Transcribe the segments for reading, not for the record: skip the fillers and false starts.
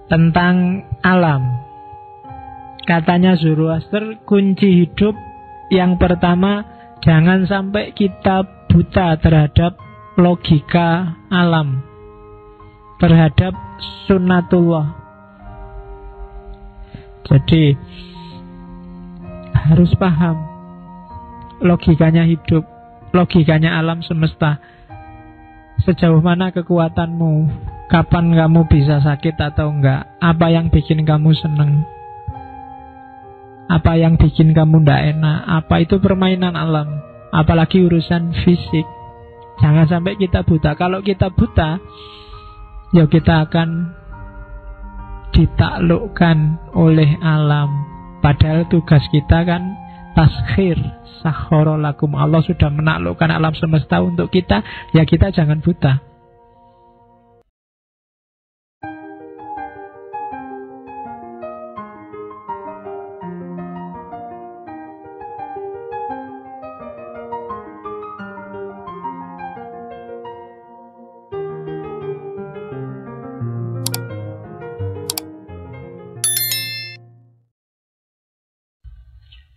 tentang alam. Katanya Zoroaster, kunci hidup yang pertama, jangan sampai kita buta terhadap logika alam, terhadap sunnatullah. Jadi harus paham logikanya hidup, logikanya alam semesta. Sejauh mana kekuatanmu, kapan kamu bisa sakit atau enggak, apa yang bikin kamu seneng, apa yang bikin kamu ndak enak, apa itu permainan alam. Apalagi urusan fisik. Jangan sampai kita buta. Kalau kita buta, ya kita akan ditaklukkan oleh alam. Padahal tugas kita kan taskhir, sakhara lakum. Allah sudah menaklukkan alam semesta untuk kita, ya kita jangan buta.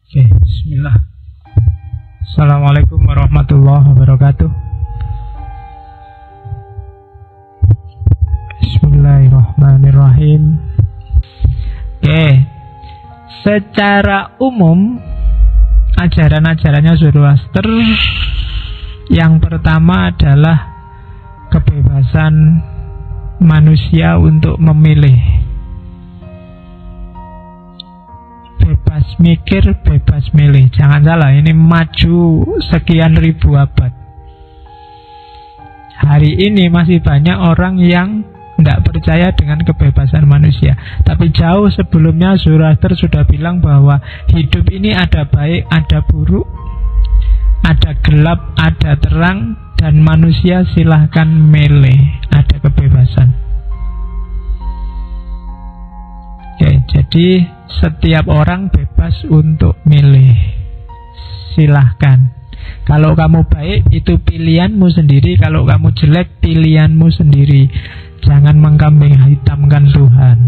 Oke, bismillah. Assalamualaikum warahmatullahi wabarakatuh. Bismillahirrahmanirrahim. Oke, secara umum ajaran-ajarannya Zoroaster yang pertama adalah kebebasan manusia untuk memilih. Bebas mikir, bebas milih. Jangan salah, ini maju sekian ribu abad. Hari ini masih banyak orang yang tidak percaya dengan kebebasan manusia. Tapi jauh sebelumnya Zoroaster sudah bilang bahwa hidup ini ada baik, ada buruk, ada gelap, ada terang, dan manusia silahkan milih. Ada kebebasan. Oke, jadi setiap orang bebas untuk milih. Silahkan. Kalau kamu baik, itu pilihanmu sendiri. Kalau kamu jelek, pilihanmu sendiri. Jangan mengkambing hitamkan Tuhan.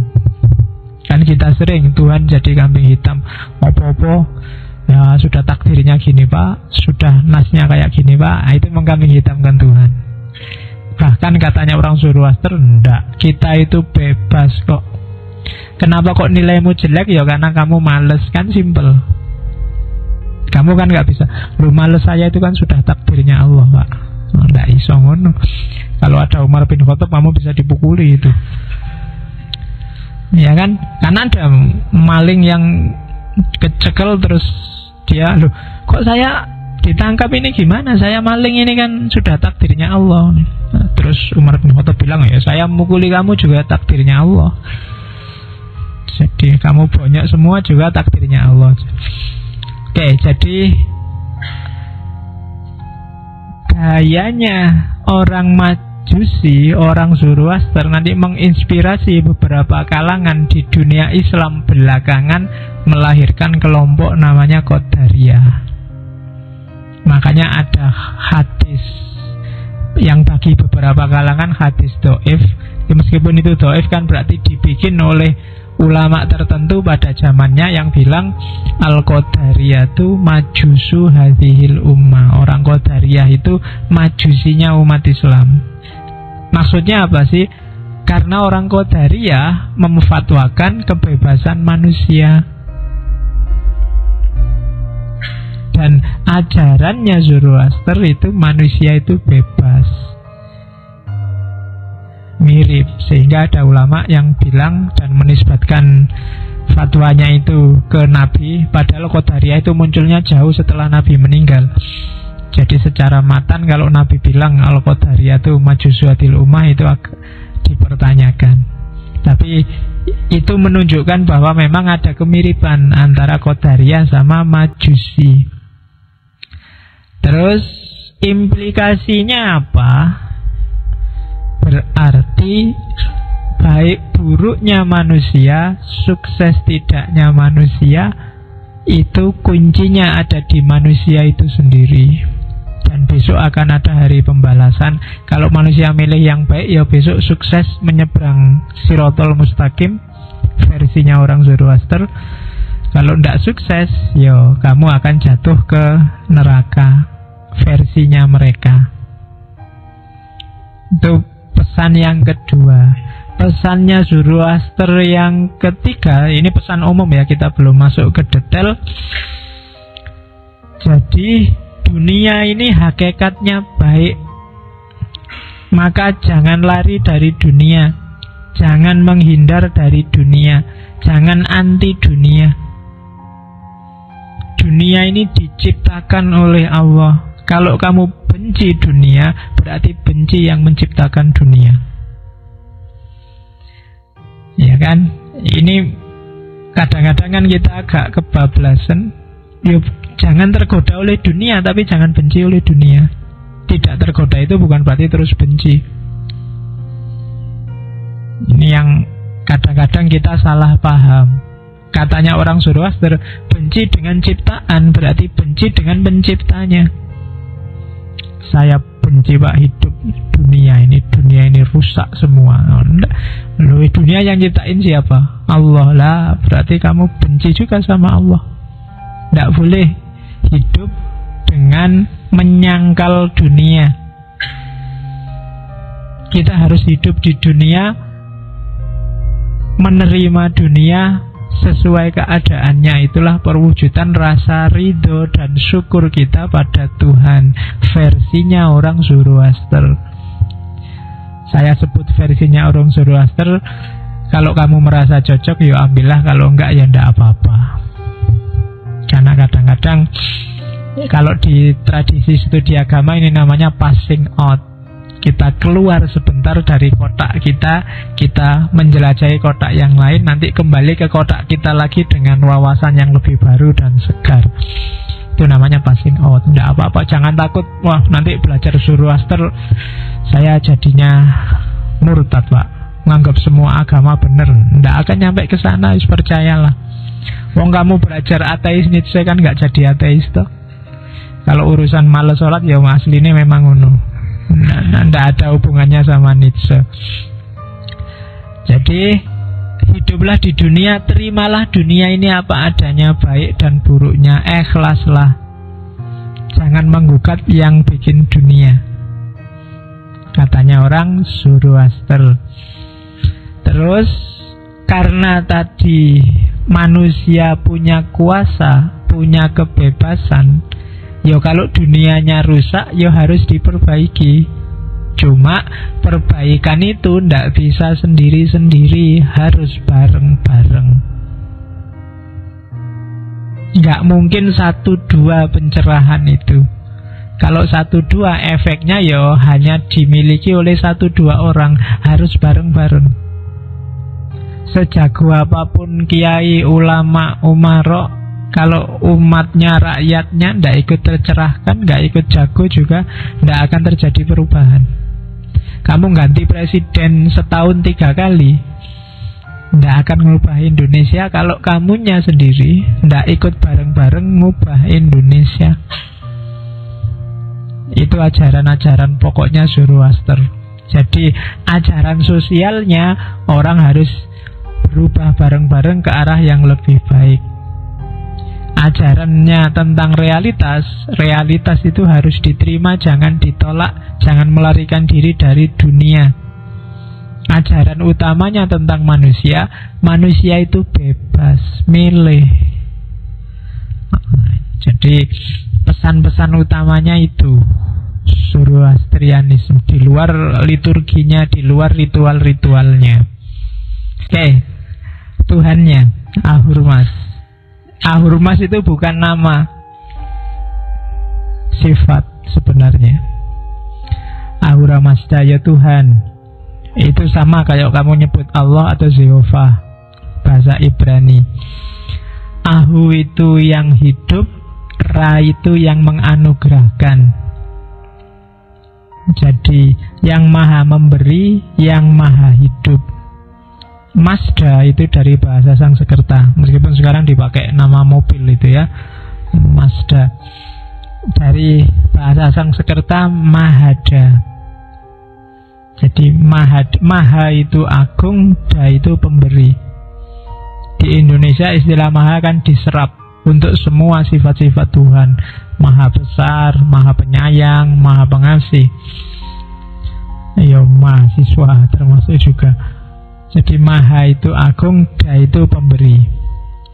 Kan kita sering Tuhan jadi kambing hitam. Apa-apa, ya sudah takdirnya gini Pak, sudah nasnya kayak gini Pak. Nah, itu mengkambing hitamkan Tuhan. Bahkan katanya orang Zoroaster, enggak, kita itu bebas kok. Kenapa kok nilaimu jelek? Ya karena kamu males. Kan simple. Kamu kan gak bisa. Lu males saya itu kan sudah takdirnya Allah Pak. Nggak iso ngono. Kalau ada Umar bin Khattab, kamu bisa dipukuli itu. Ya kan? Karena ada maling yang kecekel terus dia, loh kok saya ditangkap ini gimana? Saya maling ini kan sudah takdirnya Allah. Nah, terus Umar bin Khattab bilang, ya saya mukuli kamu juga takdirnya Allah. Jadi kamu bonyok semua juga takdirnya Allah. Oke, jadi gayanya orang Majusi, orang Zoroaster nanti menginspirasi beberapa kalangan di dunia Islam belakangan melahirkan kelompok namanya Qadariyah. Makanya ada hadis yang bagi beberapa kalangan hadis do'if. Ya, meskipun itu do'if kan berarti dibikin oleh ulama tertentu pada zamannya yang bilang Al-Qadariyah itu majusu hadhil ummah. Orang Qadariyah itu majusinya umat Islam. Maksudnya apa sih? Karena orang Qadariyah memfatwakan kebebasan manusia. Dan ajarannya Zoroaster itu manusia itu bebas. Mirip, sehingga ada ulama yang bilang dan menisbatkan fatwanya itu ke Nabi. Padahal Qadariyah itu munculnya jauh setelah Nabi meninggal. Jadi secara matan kalau Nabi bilang Al-Qadariyah itu majusuatil ummah, itu dipertanyakan. Tapi itu menunjukkan bahwa memang ada kemiripan antara Qadariyah sama Majusi. Terus implikasinya apa? Berarti baik buruknya manusia, sukses tidaknya manusia, itu kuncinya ada di manusia itu sendiri. Dan besok akan ada hari pembalasan. Kalau manusia milih yang baik, ya besok sukses menyeberang Sirotol Mustaqim, versinya orang Zoroaster. Kalau tidak sukses, ya kamu akan jatuh ke neraka, versinya mereka. Itu pesan yang kedua. Pesannya Zoroaster yang ketiga, ini pesan umum ya, kita belum masuk ke detail. Jadi dunia ini hakikatnya baik, maka jangan lari dari dunia, jangan menghindar dari dunia, jangan anti dunia. Dunia ini diciptakan oleh Allah. Kalau kamu benci dunia, berarti benci yang menciptakan dunia. Ya kan? Ini kadang-kadang kan kita agak kebablasan. Yuk, jangan tergoda oleh dunia, tapi jangan benci oleh dunia. Tidak tergoda itu bukan berarti terus benci. Ini yang kadang-kadang kita salah paham. Katanya orang Zoroaster, benci dengan ciptaan berarti benci dengan penciptanya. Saya benci Pak hidup dunia ini rusak semua. Loh, dunia yang ciptain siapa? Allah lah. Berarti kamu benci juga sama Allah. Tidak boleh hidup dengan menyangkal dunia. Kita harus hidup di dunia, menerima dunia sesuai keadaannya. Itulah perwujudan rasa ridho dan syukur kita pada Tuhan, versinya orang Zoroaster. Saya sebut versinya orang Zoroaster. Kalau kamu merasa cocok, ya ambillah. Kalau enggak, ya enggak apa-apa. Karena kadang-kadang kalau di tradisi studi agama ini namanya passing out. Kita keluar sebentar dari kotak kita, kita menjelajahi kotak yang lain, nanti kembali ke kotak kita lagi dengan wawasan yang lebih baru dan segar. Itu namanya passing out. Tidak apa-apa, jangan takut. Wah, nanti belajar Zoroaster saya jadinya murtad Pak, menganggap semua agama benar. Tidak akan nyampe ke sana, percayalah. Wong kamu belajar ateis Nietzsche kan nggak jadi ateis toh. Kalau urusan malas sholat ya aslinya memang ngono. Tidak ada hubungannya sama Nietzsche. Jadi hiduplah di dunia, terimalah dunia ini apa adanya, baik dan buruknya, ikhlaslah. Jangan menggugat yang bikin dunia, katanya orang Zoroaster. Terus karena tadi manusia punya kuasa, punya kebebasan, ya kalau dunianya rusak, ya harus diperbaiki. Cuma perbaikan itu tidak bisa sendiri-sendiri, harus bareng-bareng. Nggak mungkin 1-2 pencerahan itu. Kalau 1-2 efeknya ya hanya dimiliki oleh 1-2 orang, harus bareng-bareng. Sejago apapun kiai, ulama, umarok, kalau umatnya, rakyatnya tidak ikut tercerahkan, tidak ikut jago juga, tidak akan terjadi perubahan. Kamu ganti presiden setahun 3 kali, tidak akan mengubah Indonesia kalau kamunya sendiri tidak ikut bareng-bareng mengubah Indonesia. Itu ajaran-ajaran pokoknya Zoroaster. Jadi ajaran sosialnya orang harus berubah bareng-bareng ke arah yang lebih baik. Ajarannya tentang realitas, realitas itu harus diterima, jangan ditolak, jangan melarikan diri dari dunia. Ajaran utamanya tentang manusia, manusia itu bebas milih. Jadi pesan-pesan utamanya itu Zoroastrianisme, di luar liturginya, di luar ritual-ritualnya. Oke, Tuhannya Ahurmas. Ahurmas itu bukan nama, sifat sebenarnya. Ahura Mazda ya Tuhan. Itu sama kayak kamu nyebut Allah atau Jehovah, bahasa Ibrani. Ahu itu yang hidup, Ra itu yang menganugerahkan. Jadi yang maha memberi, yang maha hidup. Mazda itu dari bahasa Sanskerta, meskipun sekarang dipakai nama mobil itu ya, Mazda. Dari bahasa Sanskerta Mahada. Jadi Maha itu agung, Da itu pemberi. Di Indonesia istilah Maha kan diserap untuk semua sifat-sifat Tuhan. Maha besar, Maha penyayang, Maha pengasih. Ya, mahasiswa termasuk juga. Jadi Maha itu agung, Da itu pemberi.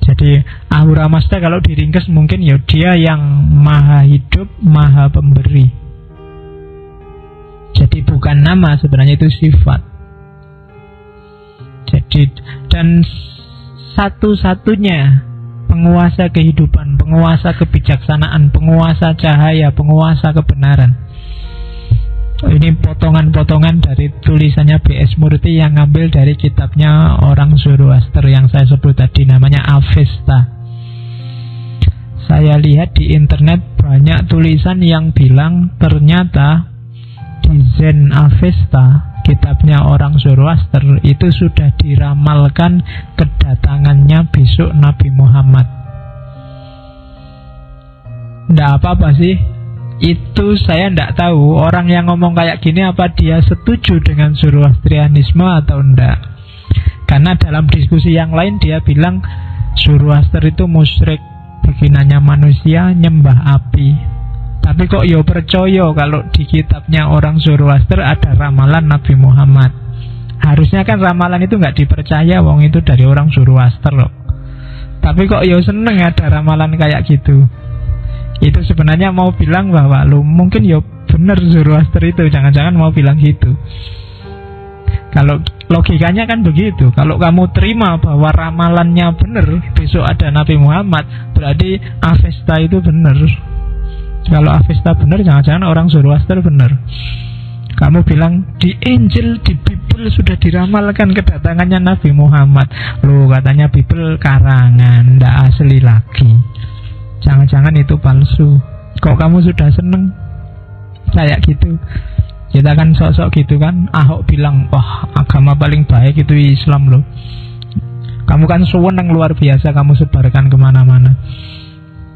Jadi Ahura Mazda kalau diringkas mungkin ya dia yang maha hidup, maha pemberi. Jadi bukan nama, sebenarnya itu sifat. Jadi dan satu-satunya penguasa kehidupan, penguasa kebijaksanaan, penguasa cahaya, penguasa kebenaran. Ini potongan-potongan dari tulisannya B.S. Murty yang ngambil dari kitabnya orang Zoroaster yang saya sebut tadi, namanya Avesta. Saya lihat di internet banyak tulisan yang bilang ternyata di Zen Avesta, kitabnya orang Zoroaster, itu sudah diramalkan kedatangannya besok Nabi Muhammad. Nggak apa-apa sih, itu saya nggak tahu orang yang ngomong kayak gini apa dia setuju dengan Zoroastrianisme atau enggak. Karena dalam diskusi yang lain dia bilang Zoroaster itu musyrik, bikinannya manusia nyembah api. Tapi kok yo percaya kalau di kitabnya orang Zoroaster ada ramalan Nabi Muhammad. Harusnya kan ramalan itu nggak dipercaya, wong itu dari orang Zoroaster loh. Tapi kok yo seneng ada ramalan kayak gitu. Itu sebenarnya mau bilang bahwa lo mungkin yo bener Zoroaster itu, jangan-jangan mau bilang gitu. Kalau logikanya kan begitu. Kalau kamu terima bahwa ramalannya bener, besok ada Nabi Muhammad, berarti Avesta itu bener. Kalau Avesta benar, jangan-jangan orang Zoroaster benar. Kamu bilang di Injil, di Bible sudah diramalkan kedatangannya Nabi Muhammad. Loh, katanya Bible karangan, ndak asli lagi. Jangan-jangan itu palsu. Kok kamu sudah seneng kayak gitu? Kita kan sok-sok gitu kan. Ahok bilang, wah agama paling baik itu Islam loh. Kamu kan seneng luar biasa, kamu sebarkan kemana-mana.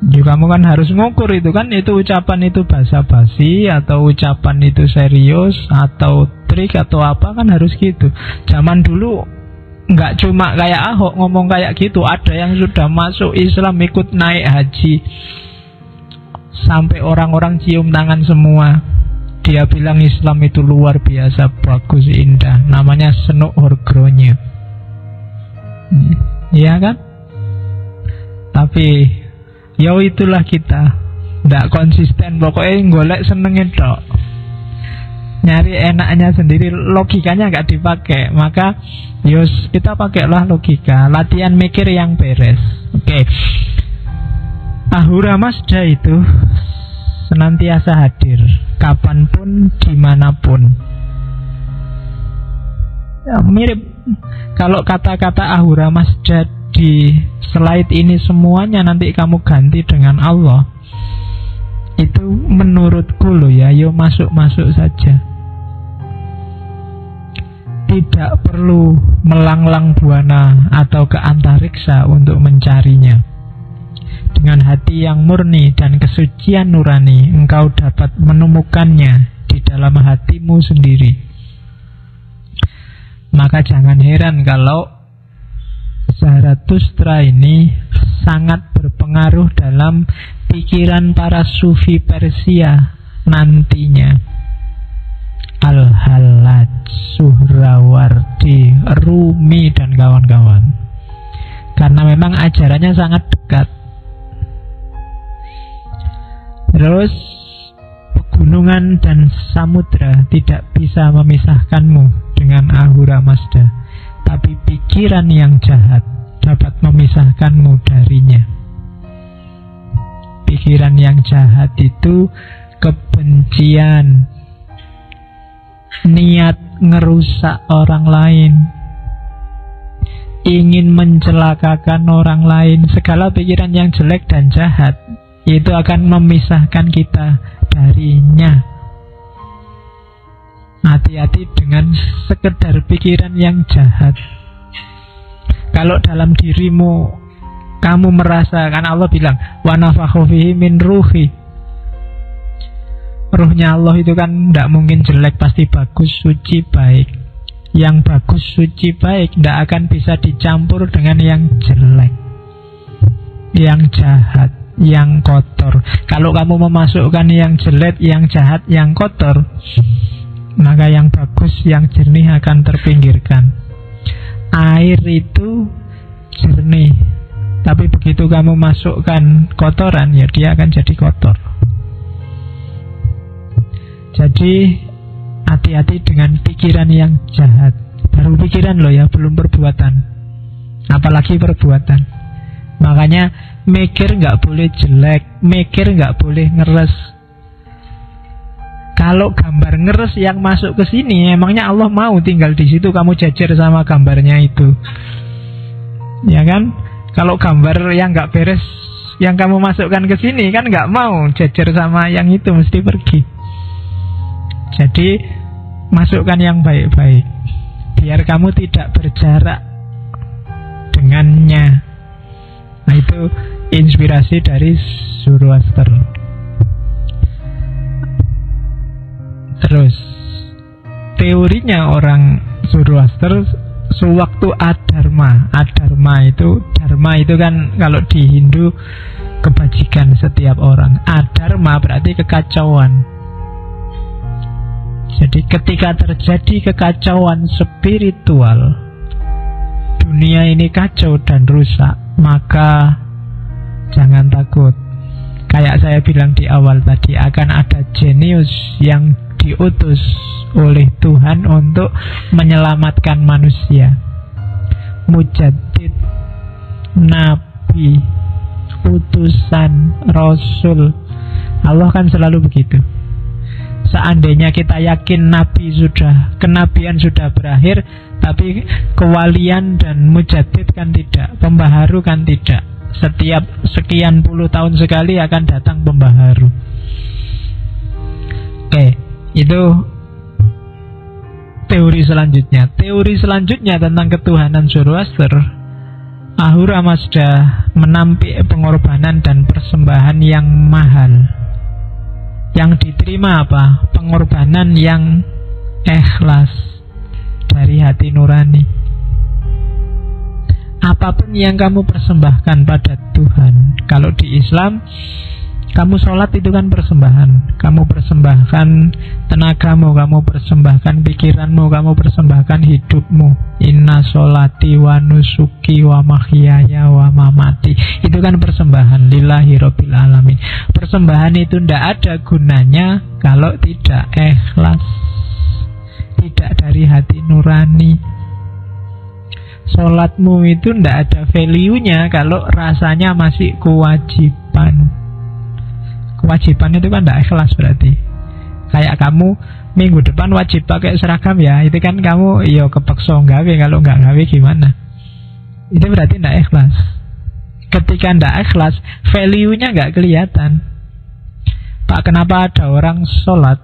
Ya, kamu kan harus ngukur itu kan, itu ucapan itu basa-basi atau ucapan itu serius atau trik atau apa, kan harus gitu. Zaman dulu nggak cuma kayak Ahok ngomong kayak gitu, ada yang sudah masuk Islam ikut naik haji sampai orang-orang cium tangan semua. Dia bilang Islam itu luar biasa bagus, indah. Namanya Senuk Horgronya. Iya kan? Tapi ya itulah kita, nggak konsisten, pokoknya golek senengnya dok, nyari enaknya sendiri, logikanya nggak dipakai. Maka yos kita pakailah logika, latihan mikir yang beres. Oke. Ahura Mazda itu senantiasa hadir, kapanpun, dimanapun. Ya, mirip kalau kata-kata Ahura Mazda di slide ini semuanya nanti kamu ganti dengan Allah, itu menurutku loh ya, yo masuk-masuk saja. Tidak perlu melanglang buana atau ke antariksa untuk mencarinya. Dengan hati yang murni dan kesucian nurani, engkau dapat menemukannya di dalam hatimu sendiri. Maka jangan heran kalau Zarathustra ini sangat berpengaruh dalam pikiran para sufi Persia nantinya. Al-Hallaj, Suhrawardi, Rumi, dan kawan-kawan. Karena memang ajarannya sangat dekat. Terus pegunungan dan samudra tidak bisa memisahkanmu dengan Ahura Mazda. Tapi pikiran yang jahat dapat memisahkanmu darinya. Pikiran yang jahat itu kebencian, niat ngerusak orang lain, ingin mencelakakan orang lain. Segala pikiran yang jelek dan jahat itu akan memisahkan kita darinya. Hati-hati dengan sekedar pikiran yang jahat. Kalau dalam dirimu kamu merasa, kan Allah bilang wa nafakhu fihi min ruhi, Ruhnya Allah itu kan tidak mungkin jelek, pasti bagus, suci, baik. Yang bagus, suci, baik tidak akan bisa dicampur dengan yang jelek, yang jahat, yang kotor. Kalau kamu memasukkan yang jelek, yang jahat, yang kotor, maka yang bagus, yang jernih akan terpinggirkan. Air itu jernih, tapi begitu kamu masukkan kotoran, ya dia akan jadi kotor. Jadi hati-hati dengan pikiran yang jahat. Baru pikiran loh ya, belum perbuatan. Apalagi perbuatan. Makanya mikir nggak boleh jelek, mikir nggak boleh ngeres. Kalau gambar ngeres yang masuk ke sini, emangnya Allah mau tinggal di situ kamu jajar sama gambarnya itu? Ya kan? Kalau gambar yang nggak beres yang kamu masukkan ke sini kan nggak mau jajar sama yang itu, mesti pergi. Jadi masukkan yang baik-baik, biar kamu tidak berjarak dengannya. Nah, itu inspirasi dari Zoroaster. Terus teorinya orang Zoroaster sewaktu adharma. Adharma itu, dharma itu kan kalau di Hindu kebajikan setiap orang. Adharma berarti kekacauan. Jadi ketika terjadi kekacauan spiritual, dunia ini kacau dan rusak, maka jangan takut. Kayak saya bilang di awal tadi, akan ada jenius yang diutus oleh Tuhan untuk menyelamatkan manusia. Mujaddid, nabi, utusan, rasul. Allah kan selalu begitu. Seandainya kita yakin nabi sudah, kenabian sudah berakhir, tapi kewalian dan mujaddid kan tidak, pembaharu kan tidak. Setiap sekian puluh tahun sekali akan datang pembaharu. Oke, itu teori selanjutnya. Teori selanjutnya tentang ketuhanan Zoroaster, Ahura Mazda menampik pengorbanan dan persembahan yang mahal. Yang diterima apa? Pengorbanan yang ikhlas dari hati nurani. Apapun yang kamu persembahkan pada Tuhan. Kalau di Islam, kamu sholat itu kan persembahan. Kamu persembahkan tenagamu, kamu persembahkan pikiranmu, kamu persembahkan hidupmu. Inna sholati wa nusuki wa mahyaya wa mamati. Itu kan persembahan lillahi rabbil alamin. Persembahan itu tidak ada gunanya kalau tidak ikhlas, tidak dari hati nurani. Sholatmu itu tidak ada value-nya kalau rasanya masih kewajiban. Kewajiban itu kan tidak ikhlas berarti. Kayak kamu minggu depan wajib pakai seragam ya, itu kan kamu iyo kepeksa gawe, kalau nggak gawe gimana? Itu berarti tidak ikhlas. Ketika tidak ikhlas, value-nya nggak kelihatan. Pak, kenapa ada orang sholat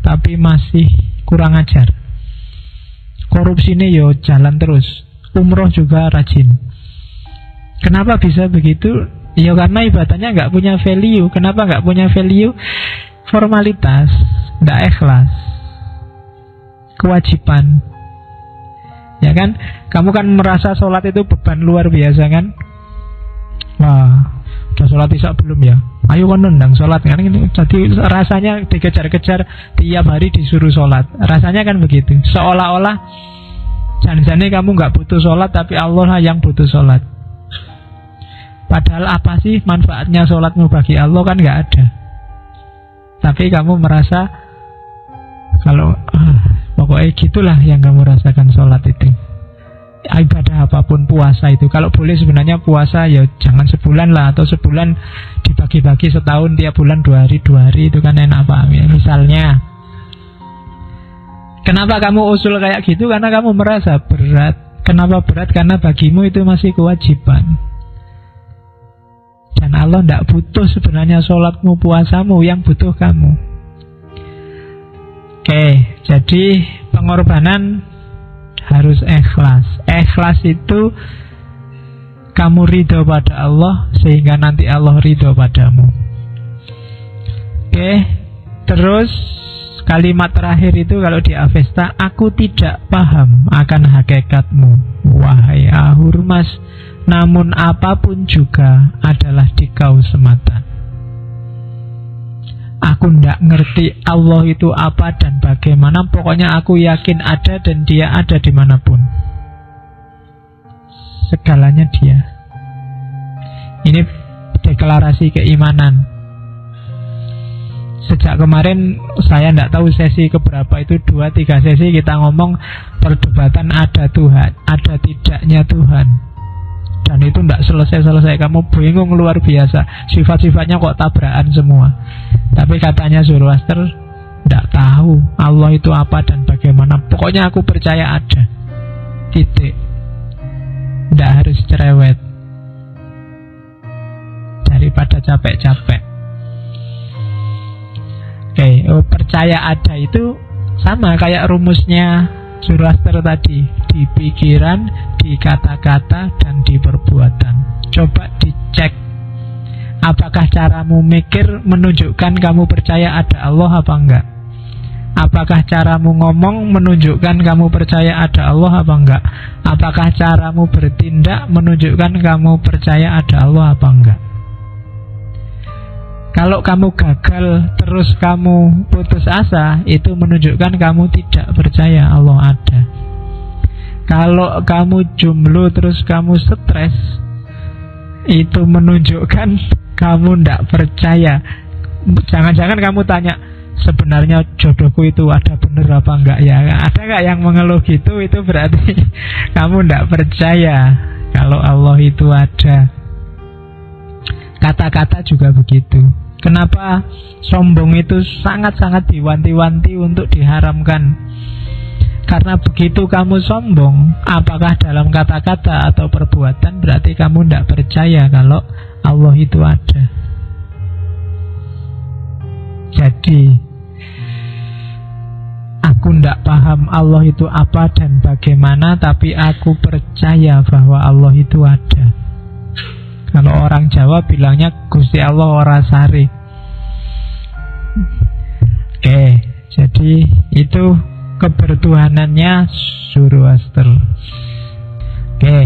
tapi masih kurang ajar? Korupsinya yo jalan terus, umroh juga rajin. Kenapa bisa begitu? Ya karena ibadahnya nggak punya value. Kenapa nggak punya value? Formalitas, nggak ikhlas, kewajiban. Ya kan? Kamu kan merasa sholat itu beban luar biasa kan? Wah, udah sholat isya belum ya? Ayo kan nendang sholat kan? Jadi rasanya dikejar-kejar, tiap hari disuruh sholat. Rasanya kan begitu. Seolah-olah jangan-jangan kamu nggak butuh sholat, tapi Allah lah yang butuh sholat. Padahal apa sih manfaatnya sholatmu bagi Allah? Kan nggak ada. Tapi kamu merasa kalau pokoknya gitulah yang kamu rasakan sholat itu. Ibadah apapun, puasa itu, kalau boleh sebenarnya puasa ya jangan sebulan lah, atau sebulan dibagi-bagi setahun, tiap bulan 2 hari itu kan enak Pak ya, misalnya. Kenapa kamu usul kayak gitu? Karena kamu merasa berat. Kenapa berat? Karena bagimu itu masih kewajiban. Dan Allah tidak butuh sebenarnya sholatmu, puasamu, yang butuh kamu. Oke, jadi pengorbanan harus ikhlas. Ikhlas itu kamu ridho pada Allah, sehingga nanti Allah ridho padamu. Oke, Terus kalimat terakhir itu kalau di Avesta, aku tidak paham akan hakikatmu, wahai Ahurmas, namun apapun juga adalah di kau semata. Aku tidak ngerti Allah itu apa dan bagaimana, pokoknya aku yakin ada dan dia ada dimanapun. Segalanya dia. Ini deklarasi keimanan. Sejak kemarin saya tidak tahu sesi keberapa itu, 2-3 sesi kita ngomong perdebatan ada Tuhan, ada tidaknya Tuhan. Dan itu tidak selesai-selesai, kamu bingung luar biasa. Sifat-sifatnya kok tabrakan semua. Tapi katanya Zoroaster tidak tahu Allah itu apa dan bagaimana. Pokoknya aku percaya ada. Titik. Tidak harus cerewet. Daripada capek-capek. Percaya ada itu sama kayak rumusnya Zoroaster tadi, di pikiran, di kata-kata, dan di perbuatan. Coba dicek, apakah caramu mikir menunjukkan kamu percaya ada Allah apa enggak? Apakah caramu ngomong menunjukkan kamu percaya ada Allah apa enggak? Apakah caramu bertindak menunjukkan kamu percaya ada Allah apa enggak? Kalau kamu gagal terus kamu putus asa, itu menunjukkan kamu tidak percaya Allah ada. Kalau kamu jomblo terus kamu stres, itu menunjukkan kamu tidak percaya. Jangan-jangan kamu tanya, sebenarnya jodohku itu ada benar apa enggak ya? Ada enggak yang mengeluh gitu? Itu berarti kamu tidak percaya kalau Allah itu ada. Kata-kata juga begitu. Kenapa sombong itu sangat-sangat diwanti-wanti untuk diharamkan? Karena begitu kamu sombong, apakah dalam kata-kata atau perbuatan, berarti kamu tidak percaya kalau Allah itu ada. Jadi aku tidak paham Allah itu apa dan bagaimana, tapi aku percaya bahwa Allah itu ada. Kalau orang Jawa bilangnya Gusti Allah ora sari. Oke, jadi itu kebertuhanannya Zoroaster. Oke,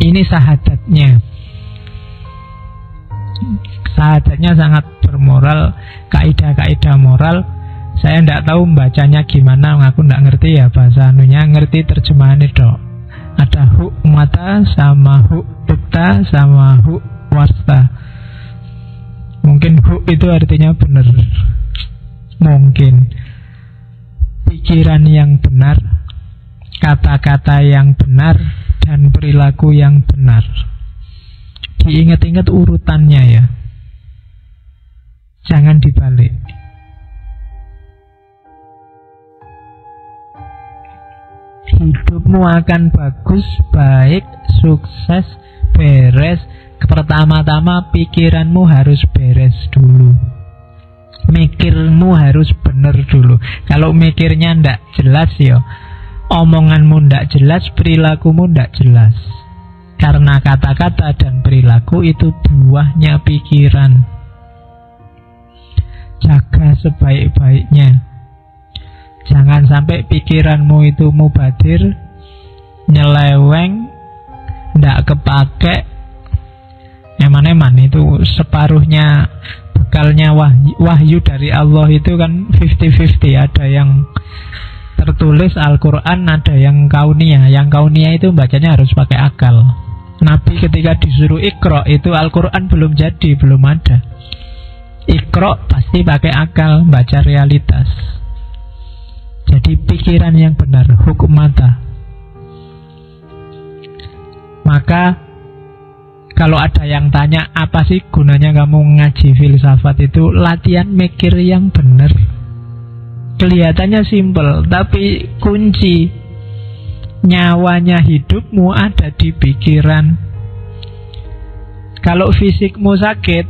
ini sahadatnya. Sahadatnya sangat bermoral, kaidah-kaidah moral. Saya tidak tahu membacanya gimana, aku tidak ngerti ya bahasa anunya, ngerti terjemahan itu. Ada huk mata sama huk bukta sama huk wasta. Mungkin huk itu artinya benar. Mungkin pikiran yang benar, kata-kata yang benar, dan perilaku yang benar. Diingat-ingat urutannya ya. Jangan dibalik. Hidupmu akan bagus, baik, sukses, beres. Pertama-tama pikiranmu harus beres dulu. Mikirmu harus benar dulu. Kalau mikirnya ndak jelas ya, omonganmu ndak jelas, perilakumu ndak jelas. Karena kata-kata dan perilaku itu buahnya pikiran. Jaga sebaik-baiknya. Jangan sampai pikiranmu itu mubadir, nyeleweng, ndak kepake, eman-eman. Itu separuhnya bekalnya wahyu dari Allah itu kan 50-50. Ada yang tertulis Al-Quran, ada yang kauniyah. Yang kauniyah itu bacanya harus pakai akal. Nabi ketika disuruh Iqra itu Al-Quran belum jadi, belum ada. Iqra pasti pakai akal, baca realitas. Jadi pikiran yang benar, hukum mata. Maka kalau ada yang tanya, apa sih gunanya kamu ngaji filsafat itu? Latihan mikir yang benar. Kelihatannya simpel, tapi kunci nyawanya hidupmu ada di pikiran. Kalau fisikmu sakit,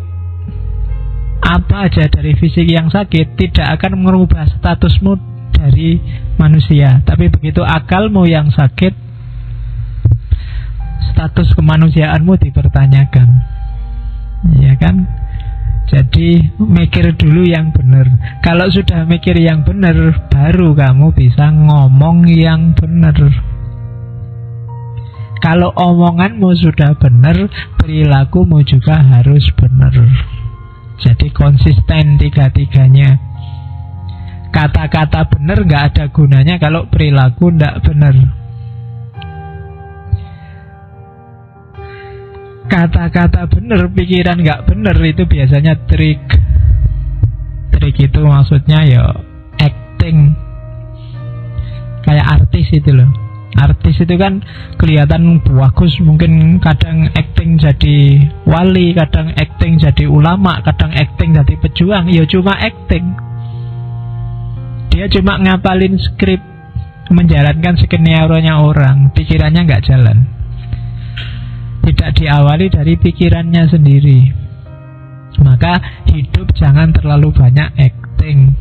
apa aja dari fisik yang sakit tidak akan merubah statusmu dari manusia. Tapi begitu akalmu yang sakit, status kemanusiaanmu dipertanyakan. Ya kan? Jadi mikir dulu yang benar. Kalau sudah mikir yang benar, baru kamu bisa ngomong yang benar. Kalau omonganmu sudah benar, perilakumu juga harus benar. Jadi konsisten tiga-tiganya. Kata-kata benar gak ada gunanya kalau perilaku tidak benar. Kata-kata benar, pikiran gak benar, itu biasanya trik. Trik itu maksudnya ya acting. Kayak artis itu loh. Artis itu kan kelihatan bagus, mungkin kadang acting jadi wali, kadang acting jadi ulama, kadang acting jadi pejuang. Ya cuma acting. Dia cuma ngapalin skrip, menjalankan skenario-nya orang, pikirannya gak jalan. Tidak diawali dari pikirannya sendiri. Maka hidup jangan terlalu banyak acting.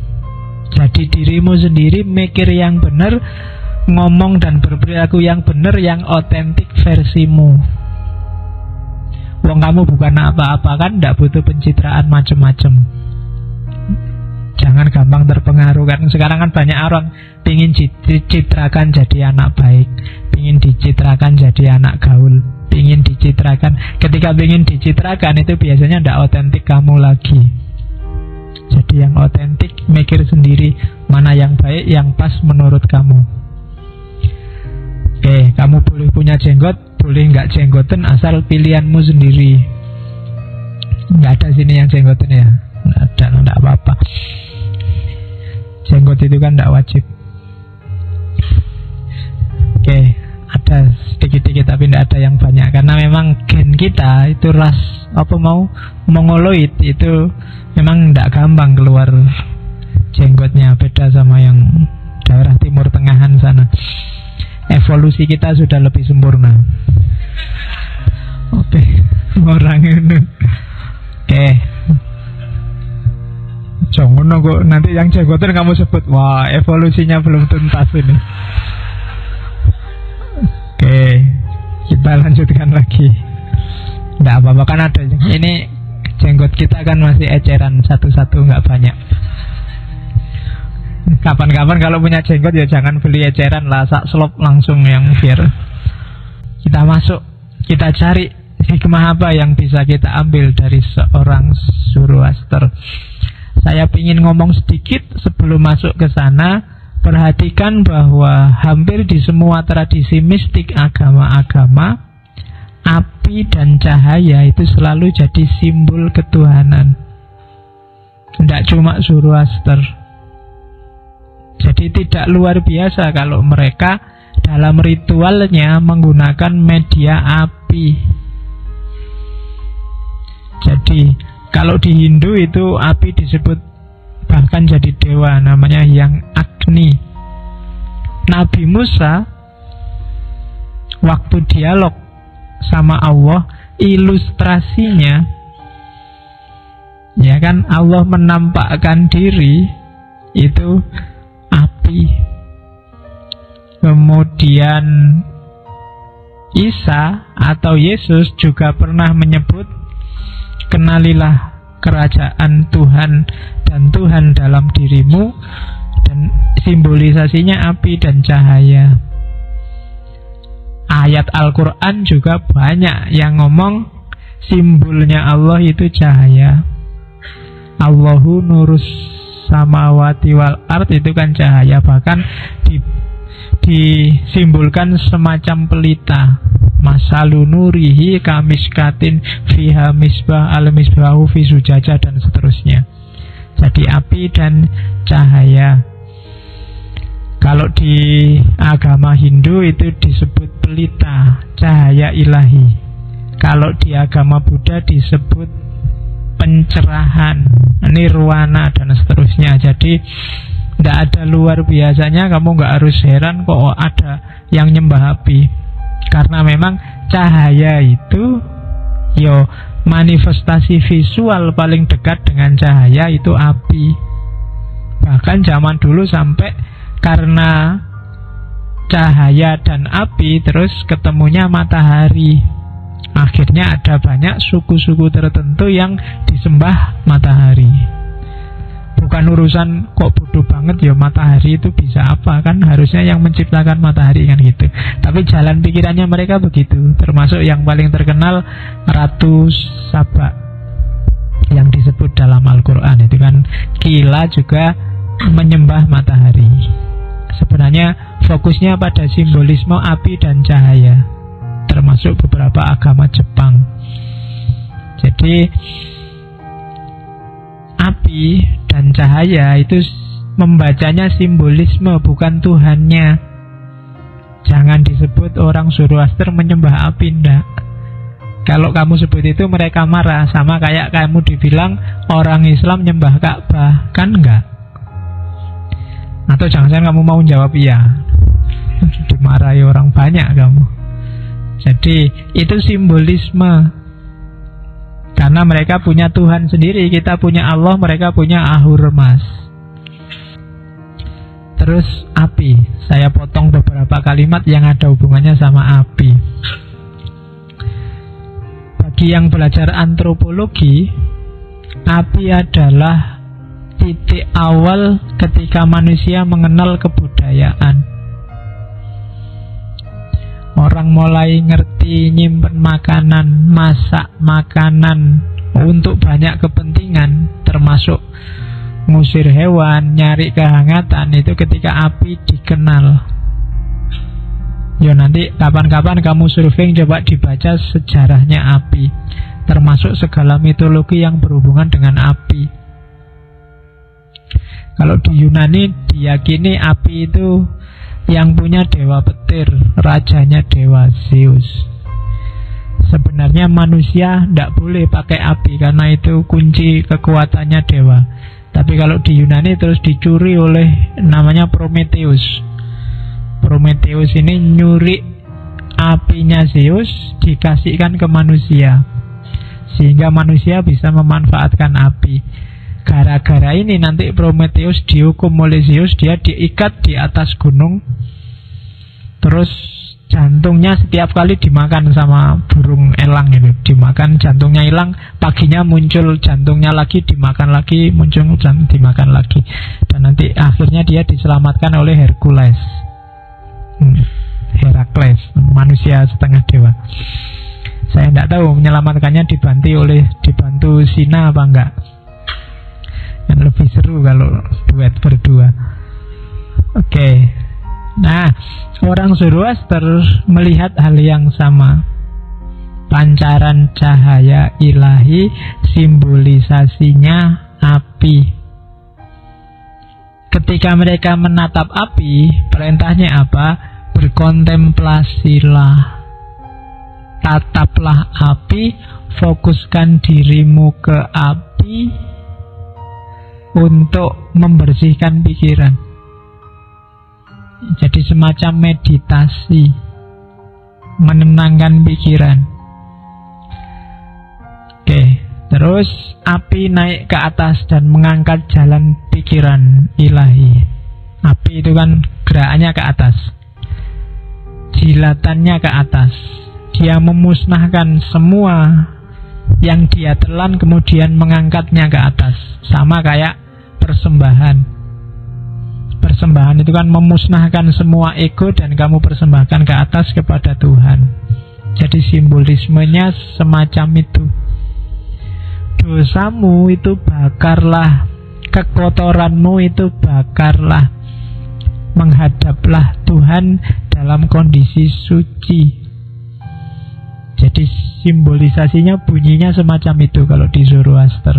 Jadi dirimu sendiri mikir yang benar, ngomong dan berperilaku yang benar, yang otentik versimu. Wong kamu bukan apa-apa kan, tidak butuh pencitraan macam-macam. Jangan gampang terpengaruh kan. Sekarang kan banyak orang pingin dicitrakan jadi anak baik, pingin dicitrakan jadi anak gaul, pingin dicitrakan. Ketika pingin dicitrakan itu biasanya tidak otentik kamu lagi. Jadi yang otentik mikir sendiri mana yang baik, yang pas menurut kamu. Oke, kamu boleh punya jenggot, boleh nggak jenggoten, asal pilihanmu sendiri. Nggak ada sini yang jenggoten ya, nggak apa-apa. Jenggot itu kan tidak wajib. Oke, ada sedikit-sedikit tapi tidak ada yang banyak. Karena memang gen kita itu ras mongoloid itu memang tidak gampang keluar jenggotnya. Beda sama yang daerah timur tengahan sana. Evolusi kita sudah lebih sempurna. Oke, orang ini. Oke. Jangan nunggu nanti yang jenggotan kamu sebut, wah evolusinya belum tuntas ini. Oke, kita lanjutkan lagi. Tidak apa-apa kan ada. Ini jenggot kita kan masih eceran satu-satu, nggak banyak. Kapan-kapan kalau punya jenggot ya jangan beli eceran lah, sak selop langsung yang biar kita masuk. Kita cari hikmah apa yang bisa kita ambil dari seorang Zoroaster. Saya ingin ngomong sedikit sebelum masuk ke sana. Perhatikan bahwa hampir di semua tradisi mistik agama-agama, api dan cahaya itu selalu jadi simbol ketuhanan. Tidak cuma Zoroaster. Jadi tidak luar biasa kalau mereka dalam ritualnya menggunakan media api. Jadi kalau di Hindu itu api disebut bahkan jadi dewa, namanya Yang Agni. Nabi Musa waktu dialog sama Allah, ilustrasinya ya kan, Allah menampakkan diri itu api. Kemudian Isa atau Yesus juga pernah menyebut, kenalilah kerajaan Tuhan dan Tuhan dalam dirimu, dan simbolisasinya api dan cahaya. Ayat Al-Quran juga banyak yang ngomong simbolnya Allah itu cahaya. Allahu nurus samawati wal ard, itu kan cahaya. Bahkan disimbolkan semacam pelita. Masalu nurihi kamiskatin fiha misbah al misbahu fi zujaja, dan seterusnya. Jadi api dan cahaya. Kalau di agama Hindu itu disebut pelita, cahaya ilahi. Kalau di agama Buddha disebut pencerahan, nirwana, dan seterusnya. Jadi tidak ada luar biasanya, kamu nggak harus heran kok ada yang nyembah api. Karena memang cahaya itu manifestasi visual paling dekat dengan cahaya itu api. Bahkan zaman dulu sampai karena cahaya dan api terus ketemunya matahari. Akhirnya ada banyak suku-suku tertentu yang disembah matahari. Bukan urusan kok bodoh banget ya matahari itu bisa apa, kan harusnya yang menciptakan matahari kan gitu. Tapi jalan pikirannya mereka begitu. Termasuk yang paling terkenal Ratu Saba yang disebut dalam Al-Quran itu kan Kila juga menyembah matahari. Sebenarnya fokusnya pada simbolisme api dan cahaya, termasuk beberapa agama Jepang. Jadi api dan cahaya itu membacanya simbolisme, bukan Tuhannya. Jangan disebut orang Zoroaster menyembah api, ndak. Kalau kamu sebut itu mereka marah. Sama kayak kamu dibilang orang Islam nyembah Ka'bah, kan enggak? Atau jangan-jangan kamu mau jawab iya, dimarahi orang banyak kamu. Jadi itu simbolisme, karena mereka punya Tuhan sendiri, kita punya Allah, mereka punya Ahurmas. Terus api, saya potong beberapa kalimat yang ada hubungannya sama api. Bagi yang belajar antropologi, api adalah titik awal ketika manusia mengenal kebudayaan. Orang mulai ngerti nyimpen makanan, masak makanan untuk banyak kepentingan, termasuk ngusir hewan, nyari kehangatan, itu ketika api dikenal. Ya nanti kapan-kapan kamu surfing, coba dibaca sejarahnya api, termasuk segala mitologi yang berhubungan dengan api. Kalau di Yunani diyakini api itu yang punya dewa petir, rajanya dewa Zeus. Sebenarnya manusia tidak boleh pakai api karena itu kunci kekuatannya dewa. Tapi kalau di Yunani terus dicuri oleh namanya Prometheus. Prometheus ini nyuri apinya Zeus, dikasihkan ke manusia, sehingga manusia bisa memanfaatkan api. Gara-gara ini nanti Prometheus dihukum oleh Zeus, dia diikat di atas gunung. Terus jantungnya setiap kali dimakan sama burung elang itu, dimakan, jantungnya hilang, paginya muncul jantungnya lagi, dimakan lagi, muncul dimakan lagi. Dan nanti akhirnya dia diselamatkan oleh Hercules, Herakles, manusia setengah dewa. Saya tidak tahu menyelamatkannya dibantu Sina apa enggak. Yang lebih seru kalau duet berdua. Oke. Nah, orang Zoroaster melihat hal yang sama. Pancaran cahaya ilahi, simbolisasinya api. Ketika mereka menatap api, perintahnya apa? Berkontemplasilah. Tataplah api, fokuskan dirimu ke api untuk membersihkan pikiran. Jadi semacam meditasi, menenangkan pikiran. Oke, terus api naik ke atas dan mengangkat jalan pikiran ilahi. Api itu kan gerakannya ke atas, jilatannya ke atas. Dia memusnahkan semua yang dia telan, kemudian mengangkatnya ke atas. Sama kayak persembahan. Persembahan itu kan memusnahkan semua ego dan kamu persembahkan ke atas kepada Tuhan. Jadi simbolismenya semacam itu. Dosamu itu bakarlah, kekotoranmu itu bakarlah. Menghadaplah Tuhan dalam kondisi suci. Jadi simbolisasinya bunyinya semacam itu kalau di Zoroaster.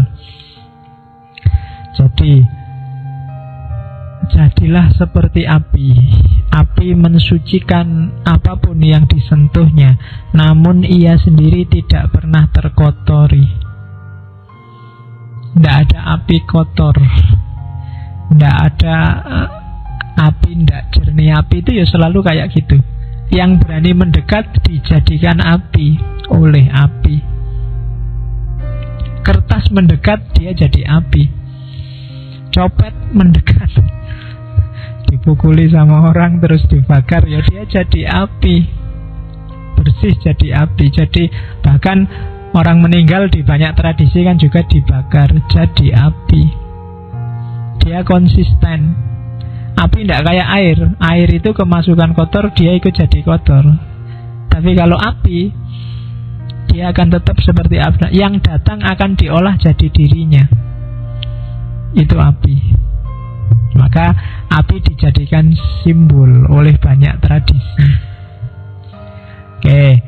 Jadi jadilah seperti api. Api mensucikan apapun yang disentuhnya, namun ia sendiri tidak pernah terkotori. Tidak ada api kotor, tidak ada api tidak jernih. Api itu ya selalu kayak gitu. Yang berani mendekat dijadikan api oleh api. Kertas mendekat dia jadi api. Copet mendekat, dipukuli sama orang terus dibakar, ya dia jadi api. bersih jadi api. Jadi bahkan orang meninggal di banyak tradisi kan juga dibakar jadi api. Dia konsisten. Api tidak kayak air. Air itu kemasukan kotor, dia ikut jadi kotor. Tapi kalau api, dia akan tetap seperti api. Yang datang akan diolah jadi dirinya. Itu api. Maka api dijadikan simbol oleh banyak tradisi. Oke.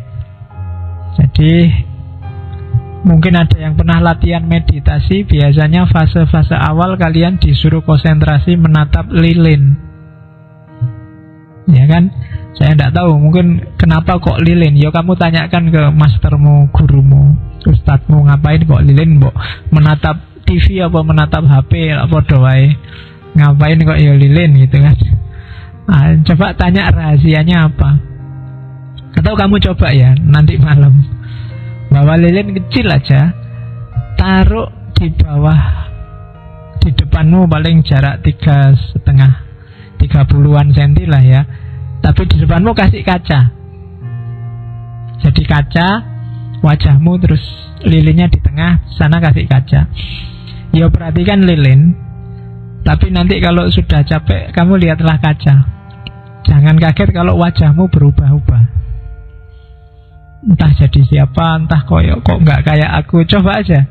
Jadi mungkin ada yang pernah latihan meditasi. Biasanya fase-fase awal kalian disuruh konsentrasi menatap lilin. Ya kan? Saya tidak tahu mungkin kenapa kok lilin. Ya kamu tanyakan ke mastermu, gurumu, ustadzmu, ngapain kok lilin, mbok menatap TV apa menatap HP apa doai. Ngapain kok ya lilin gitu kan. Coba tanya rahasianya apa. Atau kamu coba ya nanti malam, bawa lilin kecil aja, taruh di bawah, di depanmu paling jarak 30-an senti lah ya. Tapi di depanmu kasih kaca. Jadi kaca, wajahmu, terus lilinnya di tengah, sana kasih kaca. Ya perhatikan lilin. Tapi nanti kalau sudah capek, kamu lihatlah kaca. Jangan kaget kalau wajahmu berubah-ubah. Entah jadi siapa, entah kok nggak kayak aku. Coba aja.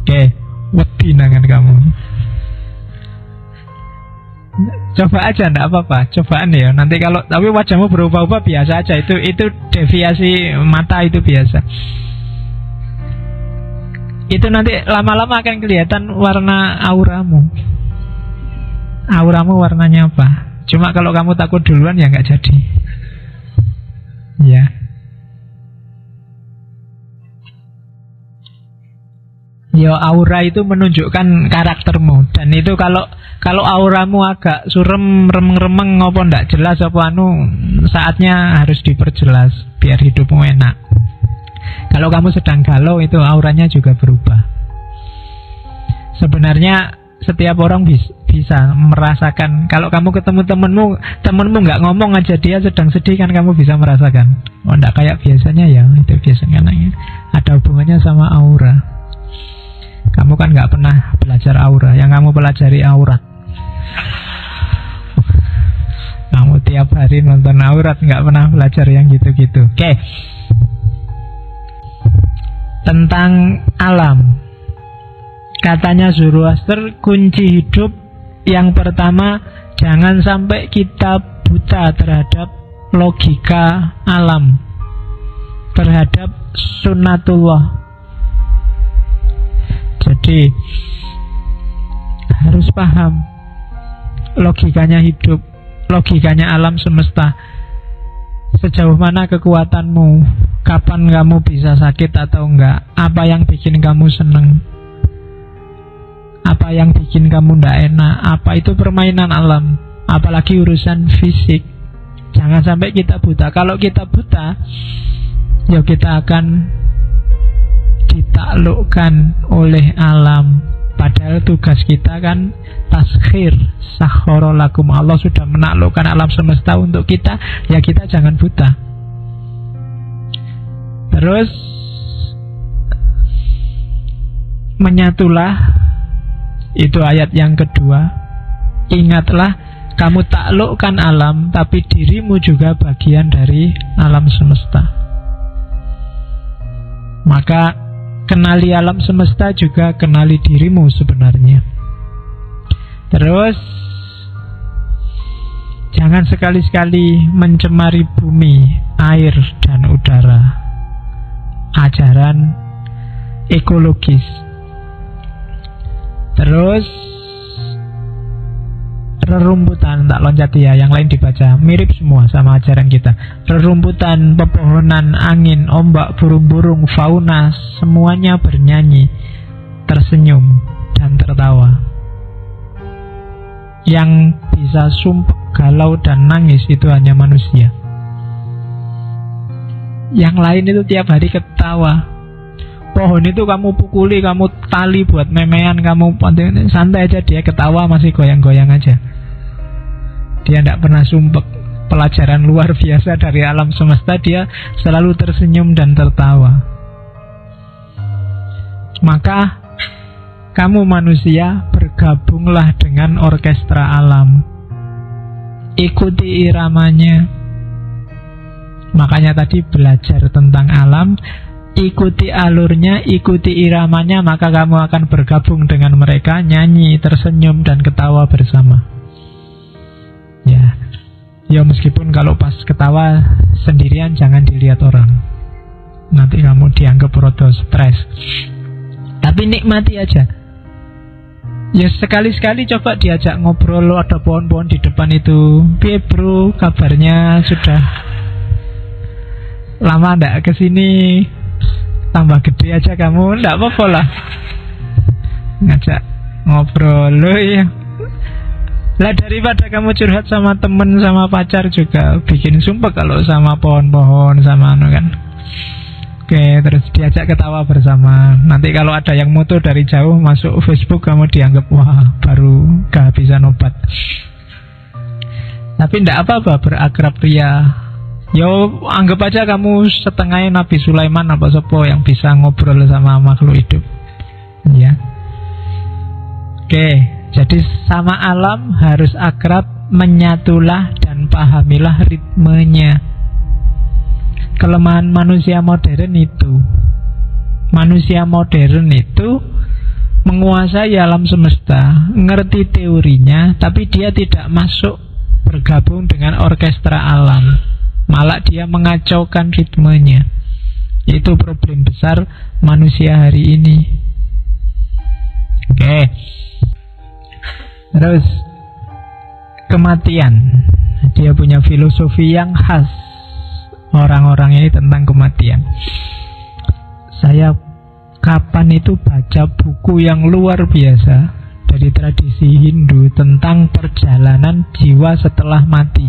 Oke, wedi nangan kamu. Coba aja, enggak apa-apa. Cobaan ya. Nanti kalau tapi wajahmu berubah-ubah biasa aja. Itu deviasi mata itu biasa. Itu nanti lama-lama akan kelihatan warna auramu. Auramu warnanya apa? Cuma kalau kamu takut duluan ya nggak jadi. Ya. Ya aura itu menunjukkan karaktermu. Dan itu kalau auramu agak surem, remeng-remeng, ngopo ndak jelas apa saatnya harus diperjelas biar hidupmu enak. Kalau kamu sedang galau, itu auranya juga berubah. Sebenarnya setiap orang bisa merasakan. Kalau kamu ketemu temenmu nggak ngomong aja, dia sedang sedih kan, kamu bisa merasakan. Oh, nggak kayak biasanya ya. Itu biasanya ada hubungannya sama aura. Kamu kan nggak pernah belajar aura. Yang kamu pelajari aurat. Kamu tiap hari nonton aurat, nggak pernah belajar yang gitu-gitu. Oke. Tentang alam, katanya Zoroaster, kunci hidup yang pertama, jangan sampai kita buta terhadap logika alam, terhadap sunnatullah. Jadi harus paham logikanya hidup, logikanya alam semesta. Sejauh mana kekuatanmu, kapan kamu bisa sakit atau enggak, apa yang bikin kamu seneng, apa yang bikin kamu ndak enak, apa itu permainan alam. Apalagi urusan fisik. Jangan sampai kita buta. Kalau kita buta, ya kita akan ditaklukkan oleh alam. Padahal tugas kita kan taskhir, sakhara lakum. Allah sudah menaklukkan alam semesta untuk kita. Ya kita jangan buta. Terus menyatulah, itu ayat yang kedua. Ingatlah, kamu taklukkan alam, tapi dirimu juga bagian dari alam semesta. Maka kenali alam semesta juga kenali dirimu sebenarnya. Terus jangan sekali-sekali mencemari bumi, air, dan udara. Ajaran ekologis. Terus rerumputan, tak loncati ya, yang lain dibaca, mirip semua sama ajaran kita. Rerumputan, pepohonan, angin, ombak, burung-burung, fauna, semuanya bernyanyi, tersenyum, dan tertawa. Yang bisa sumpah, galau, dan nangis itu hanya manusia. Yang lain itu tiap hari ketawa. Pohon itu kamu pukuli, kamu tali buat memean, kamu santai aja, dia ketawa, masih goyang-goyang aja. Dia tidak pernah sumpek. pelajaran luar biasa dari alam semesta, dia selalu tersenyum dan tertawa. Maka kamu manusia, bergabunglah dengan orkestra alam. Ikuti iramanya. Makanya tadi belajar tentang alam, ikuti alurnya, ikuti iramanya, maka kamu akan bergabung dengan mereka, nyanyi, tersenyum, dan ketawa bersama. Ya meskipun kalau pas ketawa sendirian jangan dilihat orang, nanti kamu dianggap rodo stres. Tapi nikmati aja. Ya sekali-sekali coba diajak ngobrol, ada pohon-pohon di depan itu. Piye bro, kabarnya sudah lama ndak kesini? Tambah gede aja kamu, ndak apa-apa lah. Ngajak ngobrol lo ya. Lah daripada kamu curhat sama temen, sama pacar juga bikin sumpah kalau sama pohon-pohon, sama anu kan. Oke, terus diajak ketawa bersama. Nanti kalau ada yang moto dari jauh masuk Facebook, kamu dianggap wah baru kehabisan obat. Tapi ndak apa-apa berakrab ria. Yo anggap aja kamu setengahnya Nabi Sulaiman apa sopo yang bisa ngobrol sama makhluk hidup. Ya. Oke, jadi sama alam harus akrab, menyatulah dan pahamilah ritmenya. Kelemahan manusia modern itu, manusia modern itu menguasai alam semesta, ngerti teorinya, tapi dia tidak masuk bergabung dengan orkestra alam. Malah dia mengacaukan ritmenya. Itu problem besar manusia hari ini. Oke. Terus kematian. Dia punya filosofi yang khas orang-orang ini tentang kematian. Saya kapan itu baca buku yang luar biasa dari tradisi Hindu tentang perjalanan jiwa setelah mati.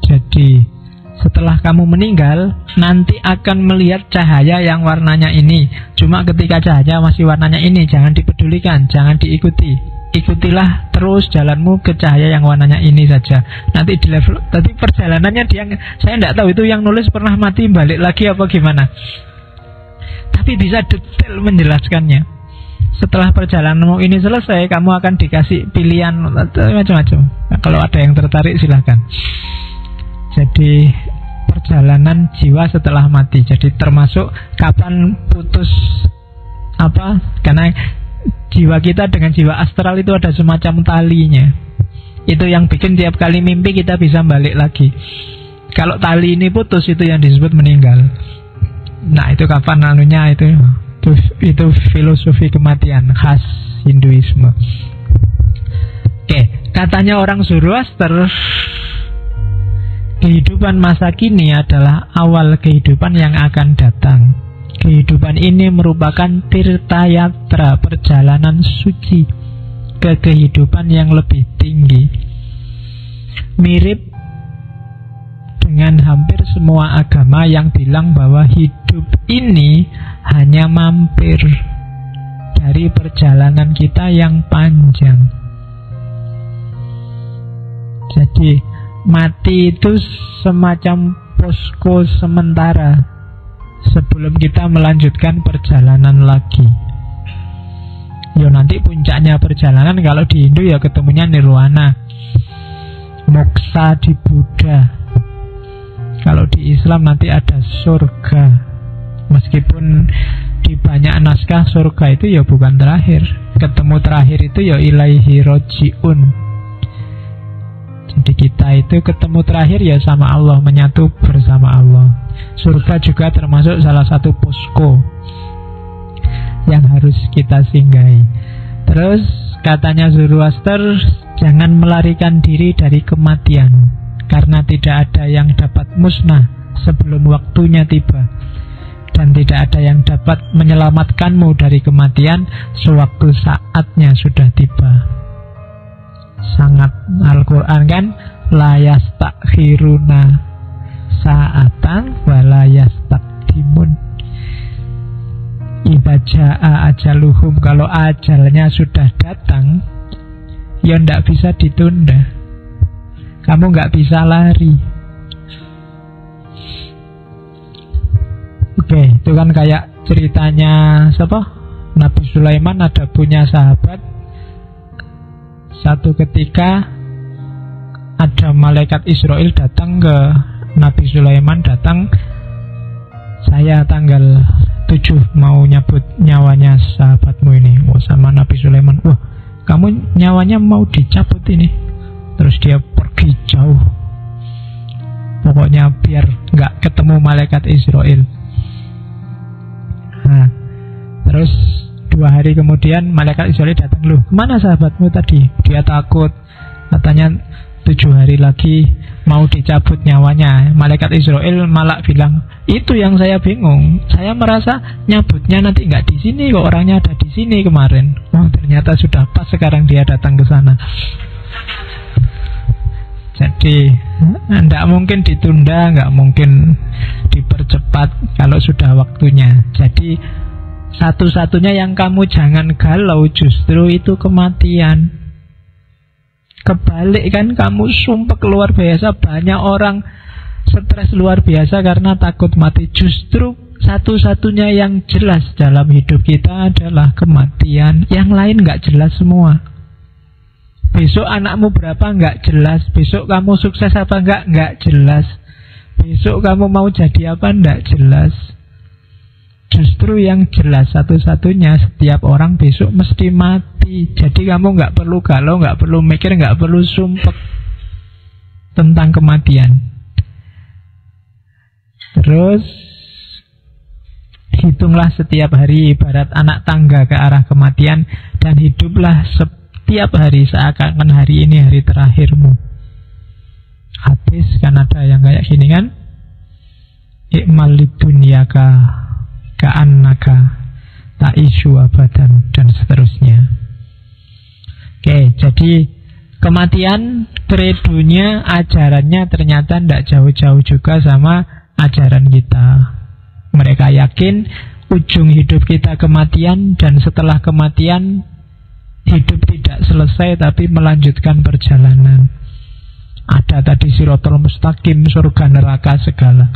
Jadi setelah kamu meninggal, nanti akan melihat cahaya yang warnanya ini. Cuma ketika cahaya masih warnanya ini, jangan dipedulikan, jangan diikuti. Ikutilah terus jalanmu ke cahaya yang warnanya ini saja. Nanti di level, tadi perjalanannya dia, saya tidak tahu itu yang nulis pernah mati balik lagi apa gimana. Tapi bisa detail menjelaskannya. Setelah perjalananmu ini selesai, kamu akan dikasih pilihan macam-macam. Nah, kalau ada yang tertarik silahkan. Jadi perjalanan jiwa setelah mati. Jadi termasuk kapan putus apa? Karena jiwa kita dengan jiwa astral itu ada semacam talinya. Itu yang bikin tiap kali mimpi kita bisa balik lagi. Kalau tali ini putus, itu yang disebut meninggal. Nah itu kapan anunya itu filosofi kematian khas Hinduisme. Oke, katanya orang Zoroaster, kehidupan masa kini adalah awal kehidupan yang akan datang. Kehidupan ini merupakan tirtayatra, perjalanan suci ke kehidupan yang lebih tinggi. Mirip dengan hampir semua agama yang bilang bahwa hidup ini hanya mampir dari perjalanan kita yang panjang. Jadi mati itu semacam posko sementara sebelum kita melanjutkan perjalanan lagi. Yo nanti puncaknya perjalanan kalau di Hindu ya ketemunya nirwana, moksa di Buddha. Kalau di Islam nanti ada surga. Meskipun di banyak naskah surga itu ya bukan terakhir. Ketemu terakhir itu ya ilaihi roji'un. Jadi kita itu ketemu terakhir ya sama Allah, menyatu bersama Allah. Surga juga termasuk salah satu posko yang harus kita singgahi. Terus katanya Zoroaster, jangan melarikan diri dari kematian, karena tidak ada yang dapat musnah sebelum waktunya tiba, dan tidak ada yang dapat menyelamatkanmu dari kematian sewaktu saatnya sudah tiba. Sangat Al-Quran kan, la yastakhiruna sa'atan wa la yastaqdimun. Idza jaa ajaluhum, kalau ajalnya sudah datang ya ndak bisa ditunda. Kamu nggak bisa lari. Oke, itu kan kayak ceritanya siapa? Nabi Sulaiman ada punya sahabat. Satu ketika ada malaikat Israel datang ke Nabi Sulaiman, datang, saya tanggal 7 mau nyabut nyawanya sahabatmu ini. Oh, sama Nabi Sulaiman, wah kamu nyawanya mau dicabut ini. Terus dia pergi jauh, pokoknya biar nggak ketemu malaikat Israel. Nah, terus 2 hari kemudian malaikat Israel datang, loh kemana sahabatmu tadi? Dia takut, katanya 7 hari lagi mau dicabut nyawanya. Malaikat Israel malah bilang, itu yang saya bingung. Saya merasa nyabutnya nanti nggak di sini, kok orangnya ada di sini kemarin. Oh ternyata sudah pas sekarang dia datang ke sana. Jadi tidak mungkin ditunda, nggak mungkin dipercepat kalau sudah waktunya. Jadi satu-satunya yang kamu jangan galau justru itu kematian. Kebalik kan, kamu sumpek luar biasa, banyak orang stres luar biasa karena takut mati. Justru satu-satunya yang jelas dalam hidup kita adalah kematian. Yang lain nggak jelas semua. Besok anakmu berapa nggak jelas. Besok kamu sukses apa nggak jelas. Besok kamu mau jadi apa nggak jelas. Justru yang jelas satu-satunya, setiap orang besok mesti mati. Jadi kamu nggak perlu galau, nggak perlu mikir, nggak perlu sumpek tentang kematian. Terus hitunglah setiap hari ibarat anak tangga ke arah kematian, dan hiduplah setiap hari seakan-akan hari ini hari terakhirmu. Hadis kan ada yang kayak gini kan, ikmal lidunyaka ka'annaka ta'ishu abadan, dan seterusnya. Oke, jadi kematian kredonya, ajarannya ternyata tidak jauh-jauh juga sama ajaran kita. Mereka yakin ujung hidup kita kematian, dan setelah kematian hidup tidak selesai tapi melanjutkan perjalanan. Ada tadi siratal mustaqim, surga neraka segala.